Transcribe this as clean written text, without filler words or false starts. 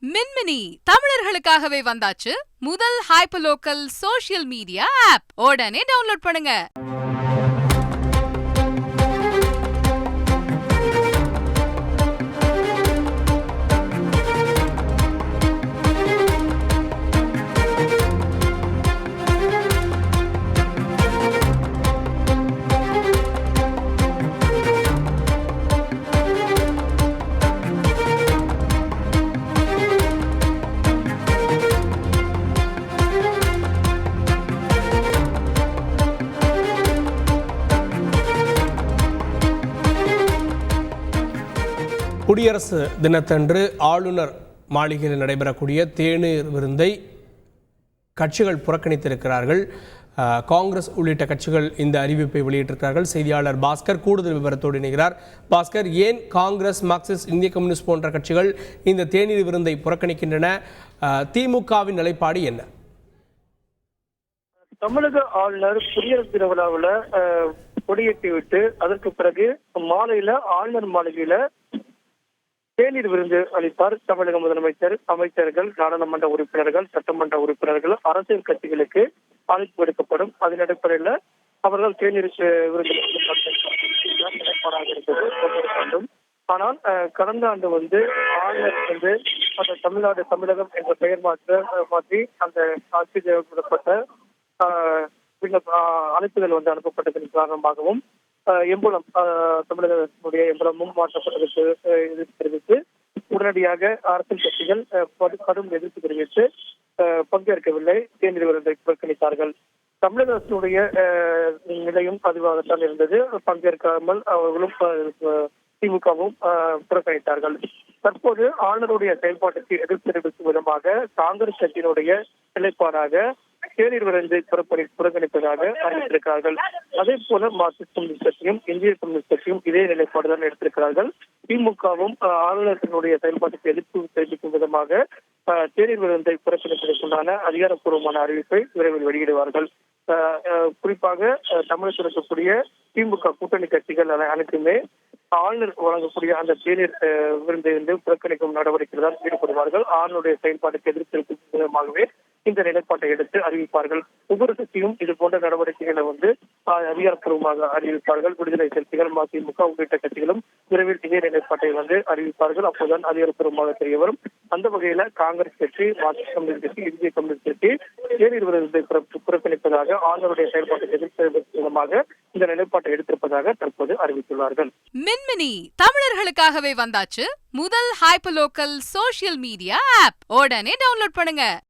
மின்மினி தமிழர்களுக்காகவே வந்தாச்சு முதல் hyper local social media app. உடனே டவுன்லோட் பண்ணுங்க. குடியரசு தினத்தன்று ஆளுநர் மாளிகையில் நடைபெறக்கூடிய தேநீர் விருந்தை கட்சிகள் புறக்கணித்திருக்கிறார்கள். காங்கிரஸ் உள்ளிட்ட கட்சிகள் இந்த அறிவிப்பை வெளியிட்டிருக்கிறார்கள். செய்தியாளர் பாஸ்கர் கூடுதல் விவரத்தோடு இணைகிறார். பாஸ்கர், ஏன் காங்கிரஸ், மார்க்சிஸ்ட், இந்திய கம்யூனிஸ்ட் போன்ற கட்சிகள் இந்த தேநீர் விருந்தை புறக்கணிக்கின்றன? திமுகவின் நிலைப்பாடு என்ன? தமிழக ஆளுநர் குடியரசு தின விழாவில் கொடியேற்றி விட்டு அதற்கு பிறகு மாலையில ஆளுநர் மாளிகையில தேநீர் விருந்து அளித்தார். தமிழக முதலமைச்சர், அமைச்சர்கள், நாடாளுமன்ற உறுப்பினர்கள், சட்டமன்ற உறுப்பினர்கள், அரசியல் கட்சிகளுக்கு அழைப்பு விடுக்கப்படும். அதன் அடிப்படையில் அவர்கள் தேநீர் விருந்து நிலைப்பாடாக இருந்தது. ஆனால் கடந்த ஆண்டு ஆளுநர் அந்த தமிழகம் என்ற பெயர் மாற்றி அந்த ஆட்சி விடப்பட்ட அழைப்புகள் அனுப்பப்பட்டதன் காரணமாகவும் எம்புலம் தமிழகத்தினுடைய எம்புலமும் மாற்றப்பட்டதற்கு எதிர்ப்பு தெரிவித்து உடனடியாக அரசியல் கட்சிகள் கடும் எதிர்ப்பு தெரிவித்து பங்கேற்கவில்லை. தேநீர் விருந்தை புறக்கணித்தார்கள். தமிழக அரசினுடைய நிலையும் அதுவாகத்தான் இருந்தது. பங்கேற்காமல் அவர்களும் திமுகவும் புறக்கணித்தார்கள். தற்போது ஆளுநருடைய செயல்பாட்டுக்கு எதிர்ப்பு தெரிவிக்கும் விதமாக காங்கிரஸ் கட்சியினுடைய நிலைப்பாடாக தேநீர் விருந்தை புறக்கணிப்பதாக அறிவித்திருக்கிறார்கள். அதே போல மார்க்சிஸ்ட் கம்யூனிஸ்ட் கட்சியும் இந்திய கம்யூனிஸ்ட் கட்சியும் இதே நிலைப்பாடுதான் எடுத்திருக்கிறார்கள். திமுகவும் ஆளுநர்களுடைய செயல்பாட்டுக்கு எதிர்ப்பு தெரிவிக்கும் விதமாக தேநீர் விருந்தை புறக்கணிப்பதற்குண்டான அதிகாரப்பூர்வமான அறிவிப்பை விரைவில் வெளியிடுவார்கள். குறிப்பாக தமிழகத்தில் இருக்கக்கூடிய திமுக கூட்டணி கட்சிகள் அனைத்துமே ஆளுநர் வழங்கக்கூடிய அந்த தேநீர் விருந்தை புறக்கணிக்கும் நடவடிக்கைகள் ஈடுபடுவார்கள். ஆளுநருடைய செயல்பாட்டுக்கு எதிர்ப்பு விதமாகவே இந்த நிலைப்பாட்டை எடுத்து அறிவிப்பார்கள். ஒவ்வொரு கட்சியும் இது போன்ற நடவடிக்கைகளை அதிகாரப்பூர்வமாக அறிவிப்பார்கள். விடுதலை சிறுத்தைகள், மதிமுக உள்ளிட்ட கட்சிகளும் விரைவில் இதே நிலைப்பாட்டை அறிவிப்பார்கள். அப்போதுதான் அதிகாரப்பூர்வமாக தெரிய வரும். அந்த வகையில காங்கிரஸ் கட்சி, மார்க்சிஸ்ட் கம்யூனிஸ்ட் கட்சி, இந்திய கம்யூனிஸ்ட் கட்சி தேநீர் விருந்தை புறக்கணிப்பதாக ஆளுநருடைய செயல்பாட்டை எதிர்ப்பு விதமாக இந்த நிலைப்பாட்டை எடுத்திருப்பதாக தற்போது அறிவித்துள்ளார்கள். மின்மினி தமிழர்களுக்காகவே வந்தாச்சு முதல் hyper local social media app. உடனே டவுன்லோட் பண்ணுங்க.